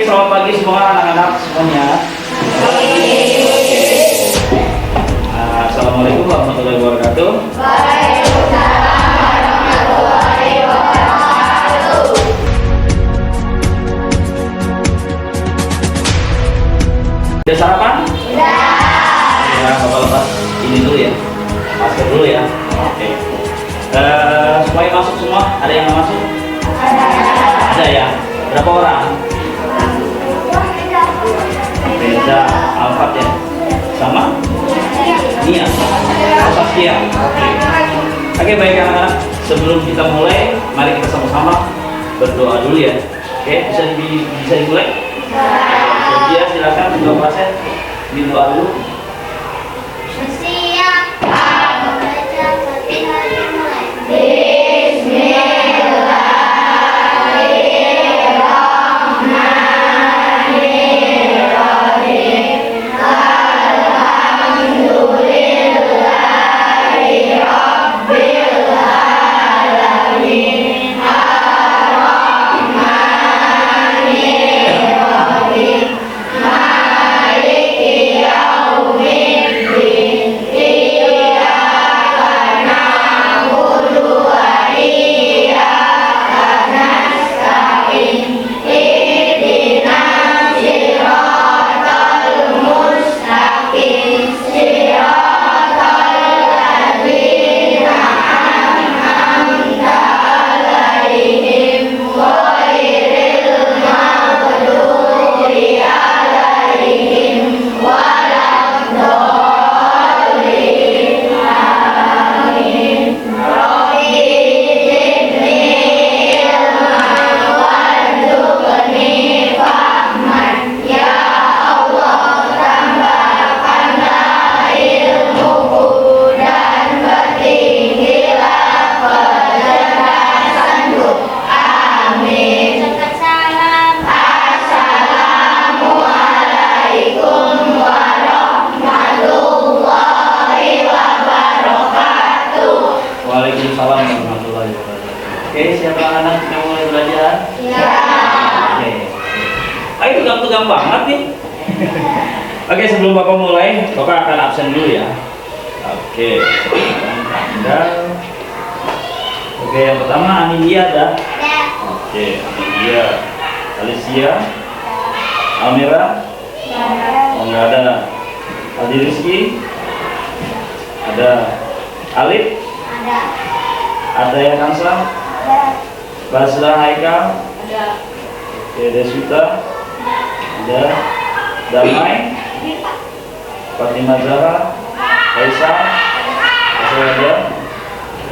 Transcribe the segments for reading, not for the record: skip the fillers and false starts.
selamat pagi semua anak-anak semuanya. Assalamualaikum warahmatullahi wabarakatuh. Udah sarapan? Udah. Ya, Bapak lepas ini dulu ya. Masker dulu ya. Oke. Semuanya masuk semua? Ada yang nggak masuk? Ada ya. Berapa orang? Reza, Alfat ya. Sama? Nia. Saskia. Oke, baik anak-anak. Sebelum kita mulai, mari kita sama-sama berdoa dulu ya. Oke, bisa dimulai? Ya, silakan Bapak Pasien berdoa dulu. Waalaikumsalam warahmatullahi wabarakatuh. Oke, siapa anak kita mulai belajar? Ya. Oke. Ayo tegang-tegang banget nih. Oke, sebelum Bapak mulai, Bapak akan absen dulu ya. Oke. Oke, yang pertama Anilia ada? Ya. Oke, Anilia. Alicia? Almira? Oh, nggak ada. Adi Rizky? Ada. Alif? Ada yang Kansa? Ada. Basra Haikal? Ada. Oke, Deswita? Ada. Damai? Fatimah Zahra? Faisal? Ada.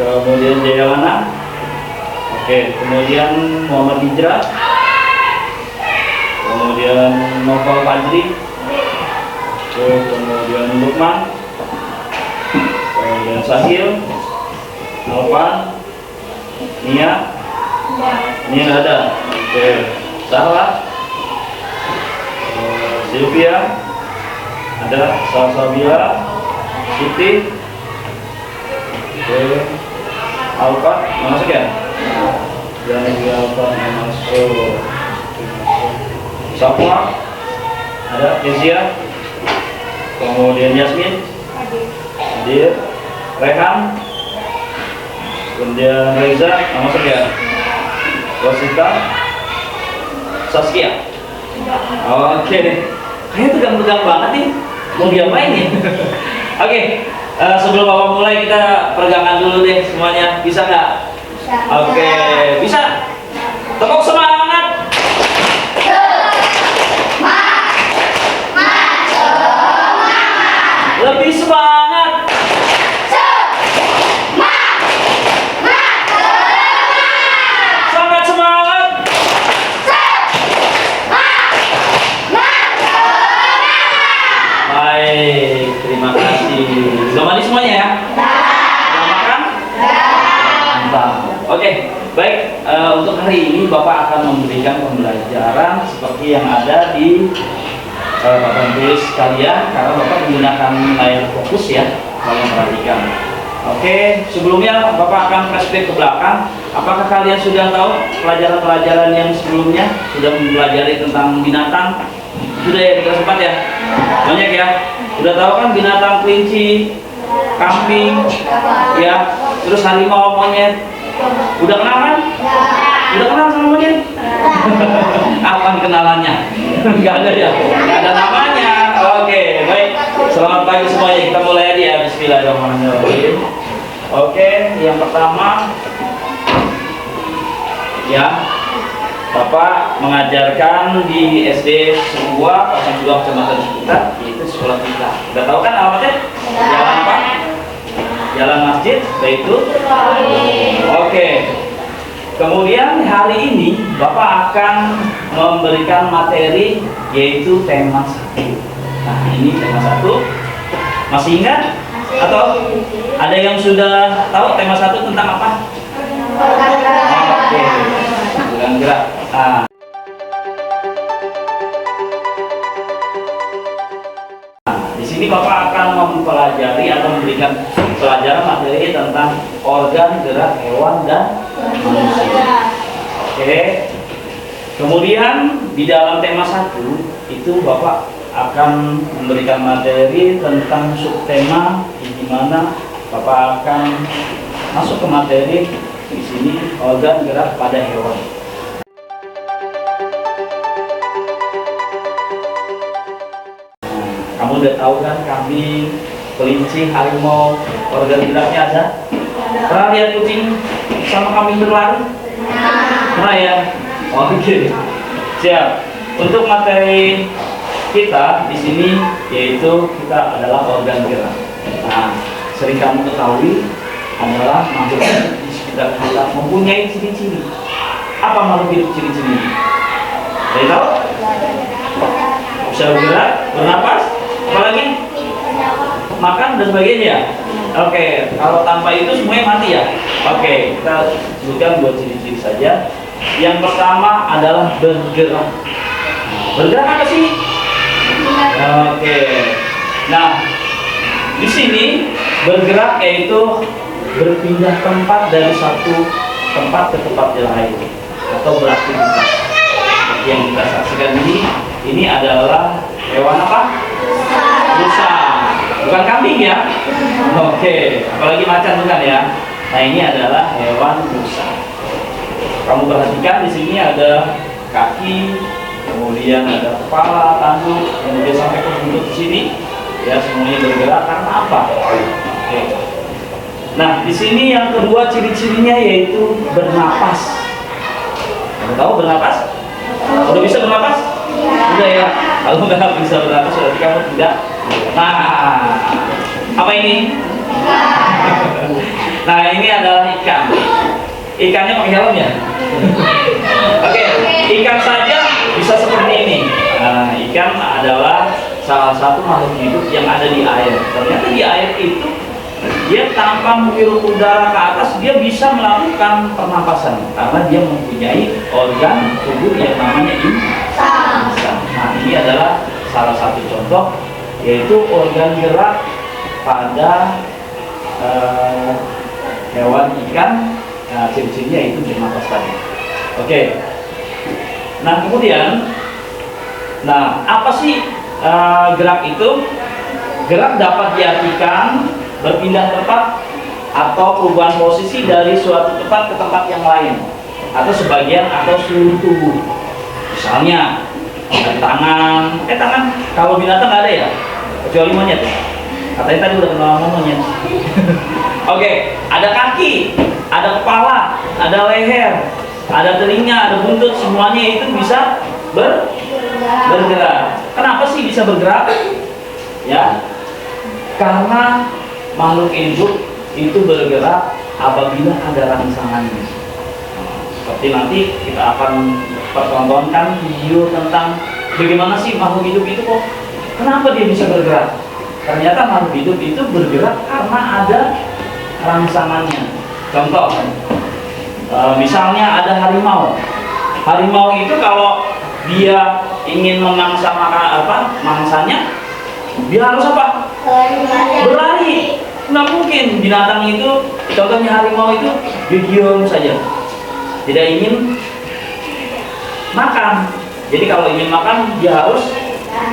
Kemudian Jayalana? Oke, kemudian Muhammad Hijrah? Kemudian Noval Fajri? Oke, kemudian Lukman? Kemudian Sahil? Alvan, Nia, Nia ada, oke, Sahla, Sylvia, ada, Salsabila, Siti, oke, Alfa, masuk ya? Dan Alfa masuk, Safwa, ada, Kezia, kemudian Yasmin, hadir, Rehan. Kemudian Reza, masuk ya? Wasita, Saskia. Oke deh. Kayaknya tegang-tegang banget nih. Mau diapain nih? Oke, sebelum Bapak mulai kita peregangan dulu deh semuanya. Bisa nggak? Bisa. Oke, bisa. Tepuk semangat. Lebih semangat. Baik, terima kasih. Sudah mandi semuanya ya? Sudah makan? Mantap. Oke, baik. Untuk hari ini Bapak akan memberikan pembelajaran seperti yang ada di papan tulis kalian, karena Bapak menggunakan layar fokus ya, kalau perhatikan. Oke, sebelumnya Bapak akan flashback ke belakang. Apakah kalian sudah tahu pelajaran-pelajaran yang sebelumnya sudah mempelajari tentang binatang? Sudah ya, di kelas 4 ya? Banyak ya? Sudah tahu kan binatang kelinci, kambing, ya, terus harimau, monyet. Udah kenal kan? Udah kenal sama monyet? Apa kenalannya? Enggak ada ya? Enggak ada namanya. Oke, baik. Selamat pagi semuanya. Kita mulai aja ya. Bismillahirrahmanirrahim. Oke, yang pertama ya, Bapak mengajarkan di SD sebuah Kecamatan Ciputat, yaitu sekolah kita. Udah tahu kan alamatnya? Jalan apa? Jalan Masjid Baitul. Oke. Kemudian hari ini Bapak akan memberikan materi yaitu tema 1. Nah, ini tema 1. Masih ingat? Atau ada yang sudah tahu tema 1 tentang apa? Oke. Bukan gerak. Nah. Di sini Bapak akan mempelajari atau memberikan pelajaran materi tentang organ gerak hewan dan manusia. Oke. Kemudian di dalam tema 1 itu Bapak akan memberikan materi tentang subtema di mana Bapak akan masuk ke materi di sini organ gerak pada hewan. Kamu udah tahu kan kambing, kelinci, harimau, organ geraknya ada? Pernah lihat kucing sama kambing berlari? Pernah ya? Oke. Siap. Untuk materi kita di sini yaitu kita adalah organ gerak. Nah, sering kamu ketahui adalah makhluk di sekitar kita mempunyai ciri-ciri. Apa makhluk hidup ciri-ciri? Ada tahu? Bisa bergerak, bernapas, apalagi makan dan sebagainya. Oke, kalau tanpa itu semuanya mati ya. Oke, kita sebutkan 2 ciri-ciri saja. Yang pertama adalah bergerak. Bergerak apa sih? Oke. Nah, di sini bergerak yaitu berpindah tempat dari satu tempat ke tempat yang lain atau beraktivitas. Seperti yang kita saksikan ini adalah hewan apa? Rusa. Bukan kambing ya. Oke, apalagi macan bukan ya. Nah, ini adalah hewan rusa. Kamu perhatikan di sini ada kaki, kemudian ada kepala, tanduk, kemudian sampai ke buntut di sini. Ya, semuanya bergerak karena apa? Oke. Nah, di sini yang kedua ciri-cirinya yaitu bernapas. Kamu tahu bernapas? Udah bisa bernapas? Udah ya. Kalau nggak bisa bernapas berarti kamu tidak. Nah, apa ini? Nah, ini adalah ikan. Ikannya pakai helm ya? Oke, ikan saja bisa seperti ini. Nah, ikan adalah salah satu makhluk hidup yang ada di air. Ternyata di air itu dia tanpa menghirup udara ke atas dia bisa melakukan pernapasan karena dia mempunyai organ tubuh yang namanya insan. Nah, ini adalah salah satu contoh yaitu organ gerak pada hewan ikan. Nah, ciri-cirinya itu bernapas tadi. Oke. Nah, kemudian, apa sih gerak itu? Gerak dapat diartikan berpindah tempat atau perubahan posisi dari suatu tempat ke tempat yang lain, atau sebagian atau seluruh tubuh. Misalnya, dari tangan, kalau binatang nggak ada ya, kecuali monyet. Katanya tadi udah kenal sama monyet. Oke, ada kaki, ada kepala, ada leher, ada telinga, ada buntut, semuanya itu bisa bergerak. Kenapa sih bisa bergerak? Ya, karena makhluk hidup itu bergerak apabila ada rangsangannya. Seperti nanti kita akan pertontonkan video tentang bagaimana sih makhluk hidup itu kok, kenapa dia bisa bergerak? Ternyata makhluk hidup itu bergerak karena ada rangsangannya. Contoh, misalnya ada harimau. Harimau itu kalau dia ingin memangsa mangsanya, dia harus apa? Berlari. Nggak mungkin mungkin binatang itu, contohnya harimau itu diam saja, tidak ingin makan. Jadi kalau ingin makan dia harus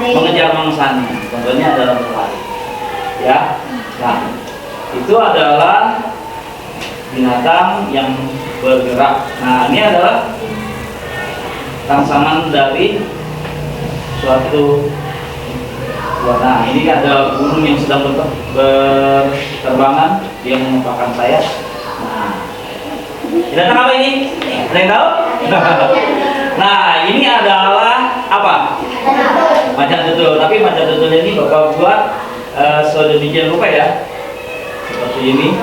mengejar mangsanya. Contohnya adalah berlari. Ya, nah itu adalah binatang yang bergerak. Nah ini adalah rangsangan dari suatu. Nah ini ada burung yang sedang berterbangan, dia merupakan sayap. Nah, binatang apa ini? Ada yang tahu? Nah ini adalah apa? Macan tutul. Tapi macan tutul ini Bapak buat sedemikian rupa ya, seperti ini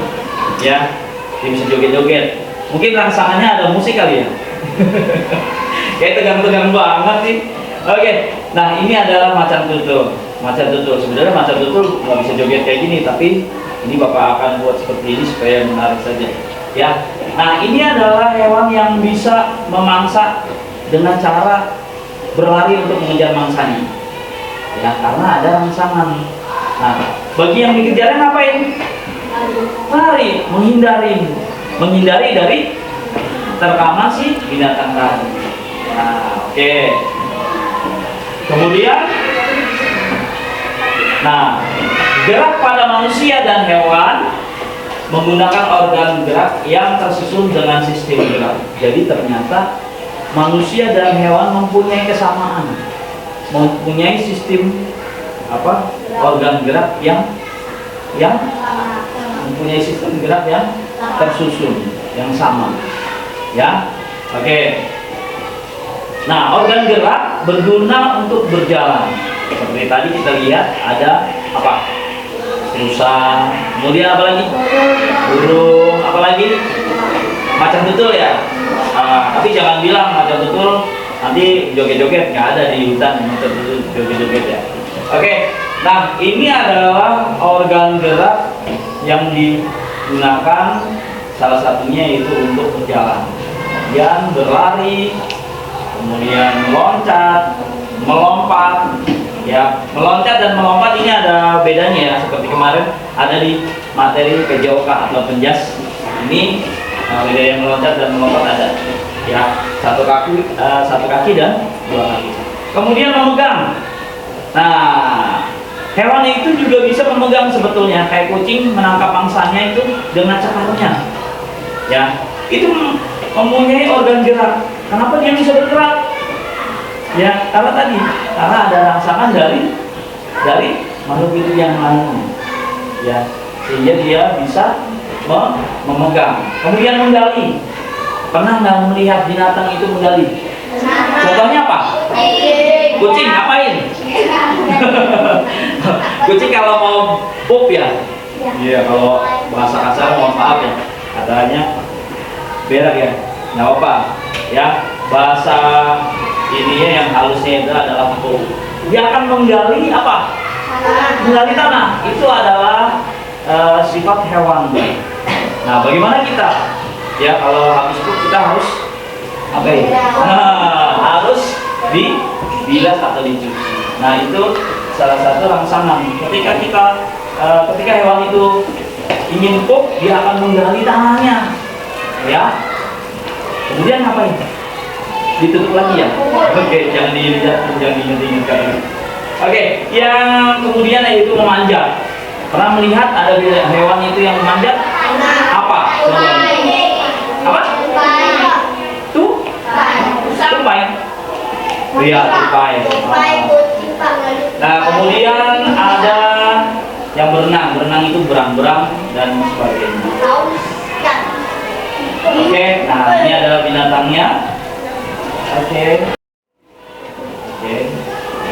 ya, dia bisa joget-joget. Mungkin rangsangannya ada musik kali ya. Kayak tegang-tegang banget sih. Oke, nah ini adalah macan tutul. Macan tutul, sebenarnya macan tutul nggak bisa joget kayak gini, tapi ini Bapak akan buat seperti ini supaya menarik saja ya. Nah ini adalah hewan yang bisa memangsa dengan cara berlari untuk mengejar mangsanya ya, karena ada rangsangan. Nah bagi yang dikejarnya ngapain? Lari, menghindari dari terkama si binatang tadi. Nah oke. Kemudian nah, gerak pada manusia dan hewan menggunakan organ gerak yang tersusun dengan sistem gerak. Jadi ternyata manusia dan hewan mempunyai kesamaan, mempunyai sistem organ gerak yang mempunyai sistem gerak yang tersusun, yang sama. Ya, oke. Nah, organ gerak berguna untuk berjalan. Seperti tadi kita lihat ada apa? Rusa, kemudian apa lagi? Burung, apa lagi? Macan tutul ya. Tapi jangan bilang macan tutul nanti joget-joget, nggak ada di hutan macan tutul joget-joget ya. Oke, nah ini adalah organ gerak yang digunakan, salah satunya yaitu untuk berjalan, kemudian berlari, kemudian meloncat, melompat. Ya, meloncat dan melompat ini ada bedanya ya. Seperti kemarin ada di materi PJOK atau penjas. Ini beda yang meloncat dan melompat ada. Ya, satu kaki dan dua kaki. Kemudian memegang. Nah, hewan itu juga bisa memegang sebetulnya. Kayak kucing menangkap mangsanya itu dengan cakarnya. Ya, itu mempunyai organ gerak. Kenapa dia bisa bergerak? Ya, karena ada rangsangan dari makhluk itu yang lain, ya, sehingga dia bisa memegang. Kemudian menggali. Pernah nggak melihat binatang itu menggali? Contohnya apa? Kucing ngapain? Kucing kalau mau pup ya? Iya, kalau bahasa kasar mohon maaf ya, katanya berak ya, nggak apa, ya. Bahasa ininya yang halusnya itu adalah pup. Dia akan menggali apa? Menggali tanah. Itu adalah sifat hewan. Nah, bagaimana kita? Ya, kalau habis pup kita harus apa ya? Harus dibilas atau dicuci. Nah, itu salah satu rangsangan. Ketika hewan itu ingin pup, dia akan menggali tanahnya. Ya. Kemudian ngapain? Ditutup lagi ya. Oke, jangan diingat-ingatkan. Oke, yang kemudian yaitu memanjat. Pernah melihat ada hewan itu yang memanjat? Apa? Apa? Tupai. Iya, tupai. Nah, kemudian ada yang berenang. Berenang itu berang-berang dan sebagainya. Oke, nah ini adalah binatangnya. Oke.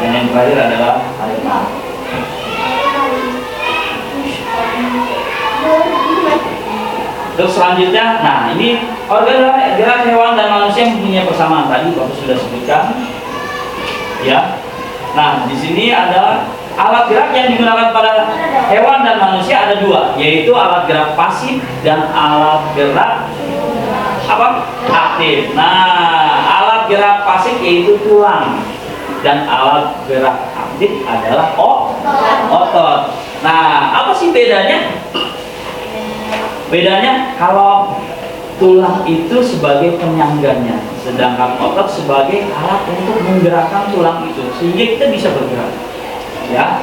Dan yang terakhir adalah harimau. Terus selanjutnya, nah ini organ gerak hewan dan manusia yang mempunyai persamaan. Tadi Bapak sudah sebutkan, ya. Nah di sini ada alat gerak yang digunakan pada hewan dan manusia ada dua, yaitu alat gerak pasif dan alat gerak aktif. Nah, alat gerak pasif yaitu tulang dan alat gerak aktif adalah otot. Nah, apa sih bedanya? Bedanya kalau tulang itu sebagai penyangganya, sedangkan otot sebagai alat untuk menggerakkan tulang itu sehingga kita bisa bergerak. Ya.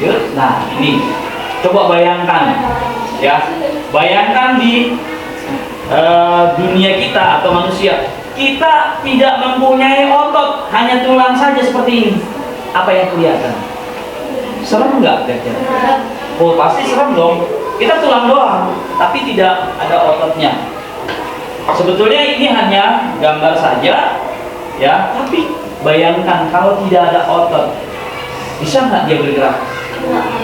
Yuk, nah ini coba bayangkan, ya, bayangkan di dunia kita atau manusia, kita tidak mempunyai otot, hanya tulang saja seperti ini. Apa yang kelihatan? Serem nggak kira-kira? Oh pasti serem dong. Kita tulang doang, tapi tidak ada ototnya. Sebetulnya ini hanya gambar saja, ya. Tapi bayangkan kalau tidak ada otot, bisa nggak dia bergerak?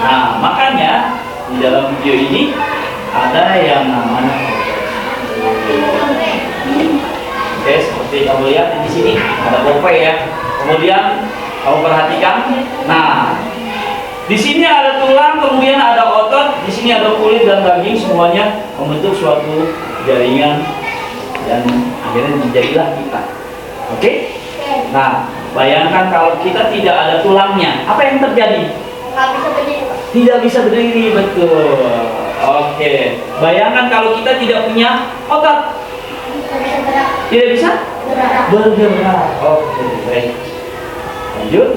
Nah, makanya di dalam video ini ada yang namanya oke, seperti kamu lihat di sini ada Popeye ya. Kemudian kamu perhatikan, nah di sini ada tulang, kemudian ada otot, di sini ada kulit dan daging, semuanya membentuk suatu jaringan dan akhirnya menjadilah kita. Oke? Nah, bayangkan kalau kita tidak ada tulangnya, apa yang terjadi? Tidak bisa berdiri, betul. Oke. Bayangkan kalau kita tidak punya otot, tidak bisa bergerak. Oke, baik. Lanjut.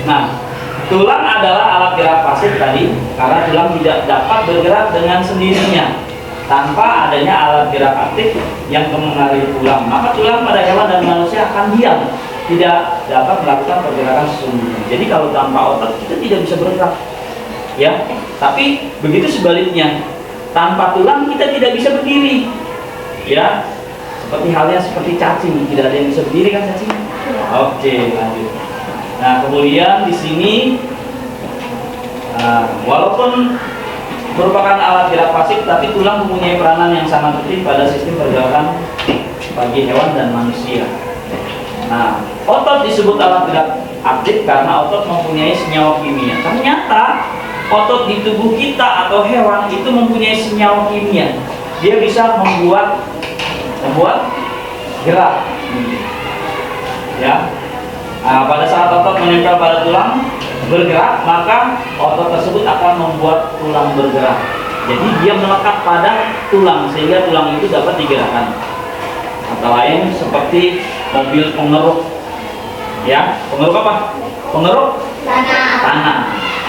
Nah, tulang adalah alat gerak pasif tadi, karena tulang tidak dapat bergerak dengan sendirinya tanpa adanya alat gerak aktif yang mempengaruhi tulang. Maka tulang pada hewan dan manusia akan diam, tidak dapat melakukan pergerakan sesungguhnya. Jadi kalau tanpa otot kita tidak bisa bergerak, ya. Tapi begitu sebaliknya, tanpa tulang kita tidak bisa berdiri, ya. Seperti halnya seperti cacing, tidak ada yang bisa berdiri kan cacing? Oke, lanjut. Nah, kemudian di sini, walaupun merupakan alat gerak pasif, tapi tulang mempunyai peranan yang sangat penting pada sistem pergerakan bagi hewan dan manusia. Nah, otot disebut alat gerak aktif karena otot mempunyai senyawa kimia. Ternyata otot di tubuh kita atau hewan itu mempunyai senyawa kimia. Dia bisa membuat gerak. Ya. Nah, pada saat otot menempel pada tulang bergerak, maka otot tersebut akan membuat tulang bergerak. Jadi dia melekat pada tulang sehingga tulang itu dapat digerakkan. Atau lain seperti mobil pengeruk, ya, pengeruk apa? Pengeruk tanah.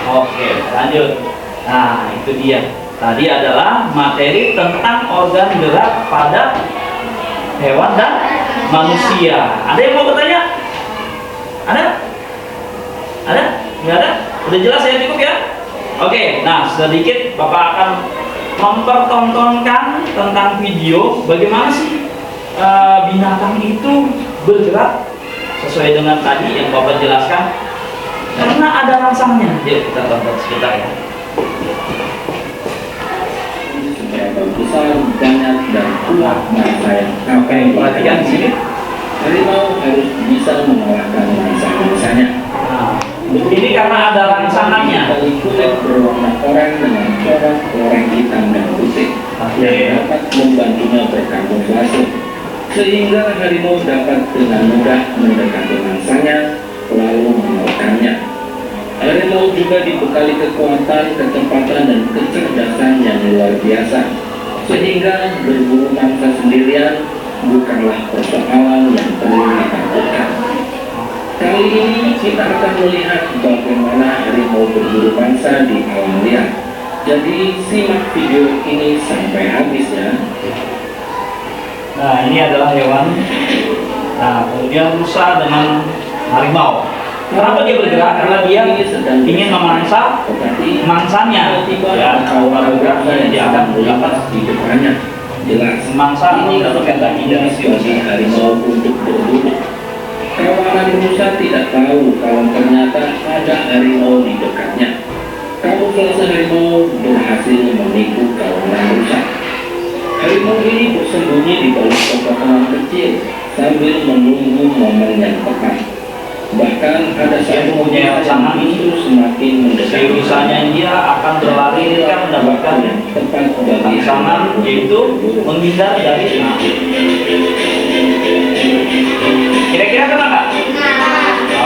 Oke, lanjut. Nah, itu dia. Tadi adalah materi tentang organ gerak pada hewan dan manusia. Ada yang mau bertanya? Ada? Ada? Nggak ada? Udah jelas ya, cukup ya? Oke, nah sedikit Bapak akan mempertontonkan tentang video bagaimana sih binatang itu bergerak sesuai dengan tadi yang Bapak jelaskan, karena ada rangsangnya. Jadi kita tonton sebentar ya. Besar, banyak dan kuat masa yang Oke, perhatikan di sini. Harimau harus bisa mengalahkan mangsa-mangsanya. Nah, ini karena ada rangsangannya. Kulit berwarna oranye dengan corak loreng hitam dan putih yang dapat membantunya berkamuflase, sehingga harimau dapat dengan mudah mendekati mangsanya lalu menekannya. Harimau juga dibekali kekuatan, kecepatan, dan kecerdasan yang luar biasa, sehingga berburu mangsa sendirian bukanlah persoalan yang perlu ditakutkan. Kali ini kita akan melihat bagaimana harimau berburu mangsa di alam liar. Jadi simak video ini sampai habis ya. Nah, ini adalah hewan. Nah, kemudian rusa dengan harimau. Kenapa dia bergerak? Karena dia ingin memangsa mangsanya. Ya, kalau bergerak dia akan dapat di depannya. Jelas memangsa ini mendapatkan daging dari situasi harimau untuk berburu. Kawanan rusa tidak tahu kalau ternyata ada harimau di dekatnya. Kamuflase harimau berhasil menipu kawanan rusa. Harimau ini bersembunyi di balik pepohonan kecil sambil menunggu momen yang tepat. Bahkan ada yang mempunyai rangsangan ini semakin mendekati rusanya, dia akan berlari ketika mendapatkan tempat rangsangan, yaitu menghindar dari singa. Kira-kira kena nggak?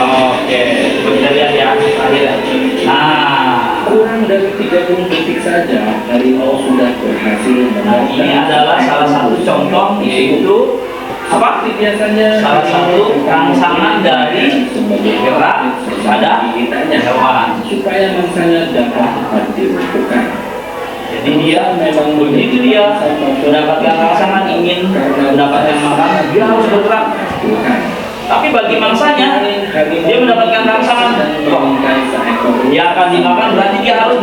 Oke, coba kita lihat ya. ini adalah salah satu contoh, yaitu apa? Biasanya Salah satu rangsangan dari gerak pada hewan. supaya mangsanya dapat cepat dilumpuhkan. Jadi dia memang begitu dia mendapatkan rangsangan, ingin mendapatkan makanan, dia harus bergerak. Tapi bagi mangsanya, dia mendapatkan rangsangan, dia akan dimakan, berarti dia harus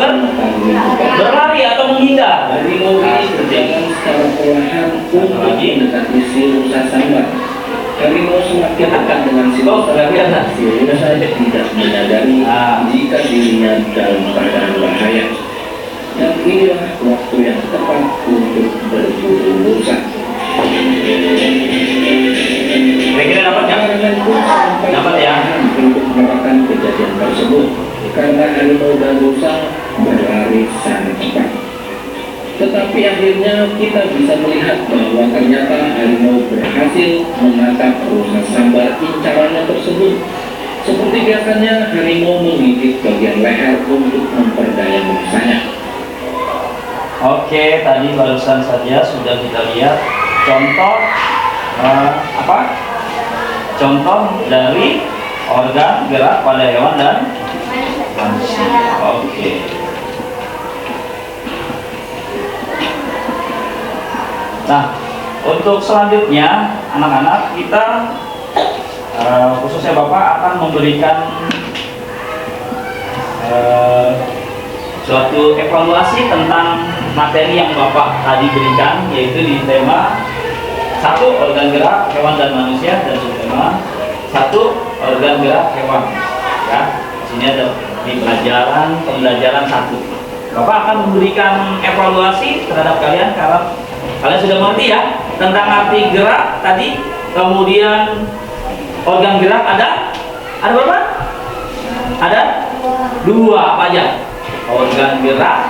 berlari atau menghindar. Harimau ini berjalan secara perlahan untuk mendekati si rusa sambar. Harimau semakin dekat dengan si rusa tidak menyadari jika dirinya dalam keadaan bahaya. Dan inilah waktu yang tepat untuk berburu rusa. Kira-kira dapat ya? Dapat ya? Untuk melakukan kejadian tersebut karena harimau dan rusa berlari sangat cepat. Tetapi akhirnya kita bisa melihat bahwa ternyata harimau berhasil menangkap rusa sambar incarannya tersebut. Seperti biasanya, harimau menggigit bagian leher untuk memperdaya mangsanya. Oke, tadi barusan saja sudah kita lihat contoh contoh dari organ gerak pada hewan dan manusia. Oke. Nah, untuk selanjutnya anak-anak kita khususnya Bapak akan memberikan suatu evaluasi tentang materi yang Bapak tadi berikan, yaitu di tema 1 organ gerak hewan dan manusia, dan subtema 1 organ gerak hewan. Ya, di sini ada di pembelajaran 1. Bapak akan memberikan evaluasi terhadap kalian karena kalian sudah mengerti ya tentang arti gerak tadi. Kemudian organ gerak ada berapa? Ada 2, apa aja? Organ gerak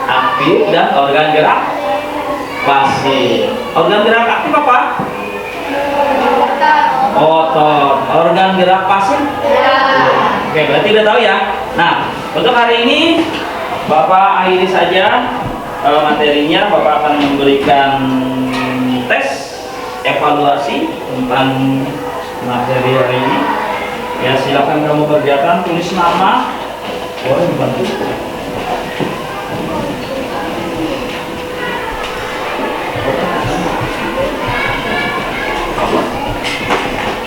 aktif dan organ gerak pasif. Organ gerak aktif apa? Otot. Organ gerak pasif? Oke, berarti udah tahu ya. Nah, untuk hari ini Bapak akhiri saja materinya. Bapak akan memberikan tes evaluasi tentang materi hari ini. Ya, silakan kamu kerjakan, tulis nama. Boleh dibantu.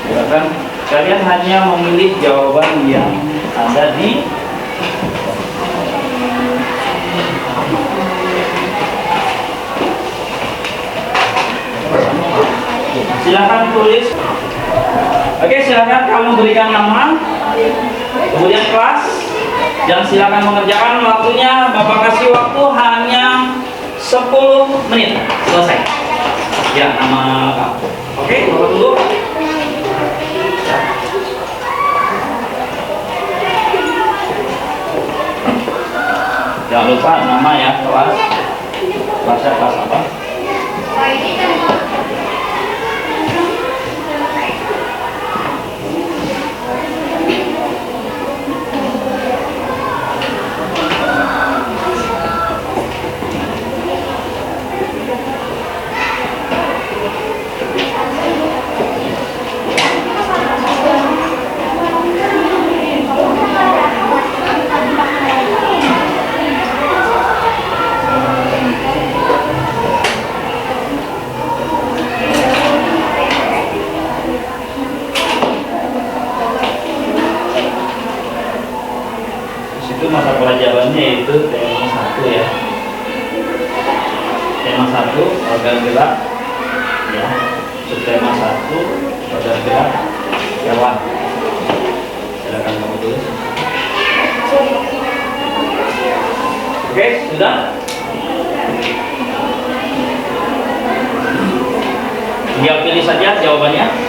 Silakan kalian hanya memilih jawaban yang ada di silakan tulis. Oke, silakan kamu berikan nama, kemudian kelas, dan silakan mengerjakan. Waktunya Bapak kasih waktu hanya 10 menit, selesai. Ya, nama kamu. Oke, Bapak tunggu. Jangan lupa nama ya, kelas. Kelasnya kelas apa? Itu masa pelajarannya itu tema 1 ya. Tema 1 organ gerak ya. Subtema 1 organ gerak hewan. Silakan kamu tulis. Oke, sudah? Tinggal pilih saja jawabannya.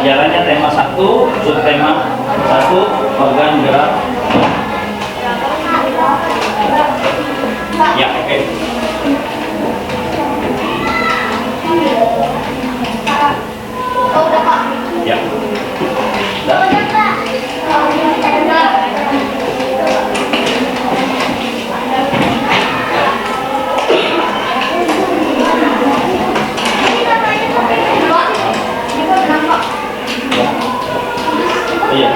pembelajarannya tema 1, subtema 1, organ gerak. Ya, oke. Ya. Iya.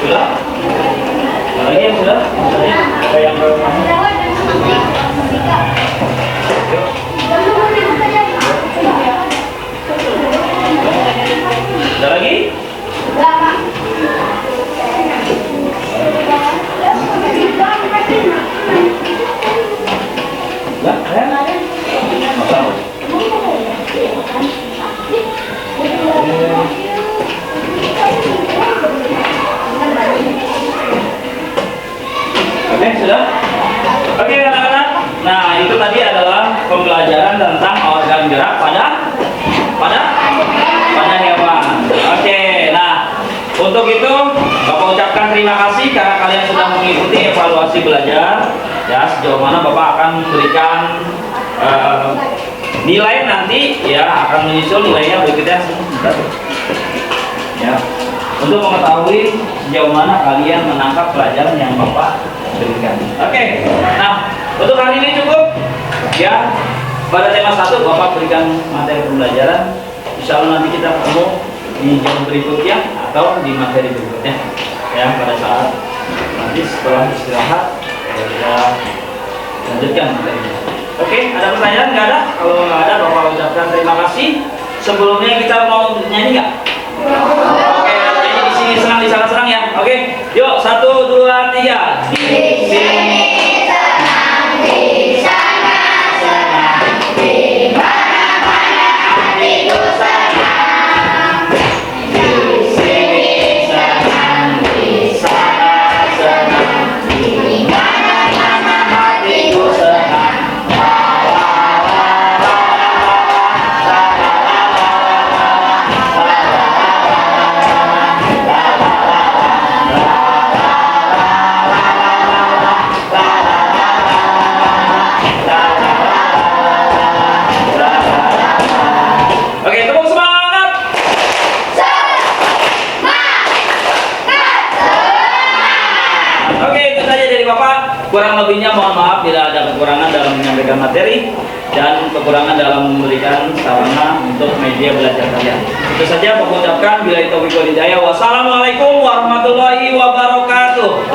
Sudah? Lagi yang sudah? Apa yang belum? Ada lagi? Enggak, nggak tahu. Oke, sudah? Oke, anak-anak. Nah, itu tadi adalah pembelajaran tentang organ gerak pada hewan. Oke, nah untuk itu Bapak ucapkan terima kasih karena kalian sudah mengikuti evaluasi belajar. Ya, sejauh mana Bapak akan memberikan nilai nanti, ya akan menyusul nilainya berikutnya. Ya, untuk mengetahui sejauh mana kalian menangkap pelajaran yang Bapak berikan. Oke, nah untuk hari ini cukup. Ya, pada tema 1 Bapak berikan materi pembelajaran. Insya Allah nanti kita ketemu di jam berikutnya atau di materi berikutnya. Ya, pada saat nanti setelah istirahat kita lanjutkan materinya. Oke, ada pertanyaan? Nggak ada? Kalau nggak ada, Bapak ucapkan terima kasih. Sebelumnya kita mau nyanyi nggak? Oke, nyanyi di sini senang, di sana senang ya. Oke, yuk 1, 2, 3. Di sini senang, di sana senang, di mana-mana hatiku senang. Di sini senang, di sana senang, di mana-mana hatiku senang. Oke, tepuk semangat. Oke, itu saja dari Bapak. Kurang lebihnya mohon maaf bila ada kekurangan dalam menyampaikan materi dan kekurangan dalam memberikan sarana untuk media belajar kalian. Itu saja Bapak ucapkan. Bila itu Wassalamualaikum warahmatullahi wabarakatuh.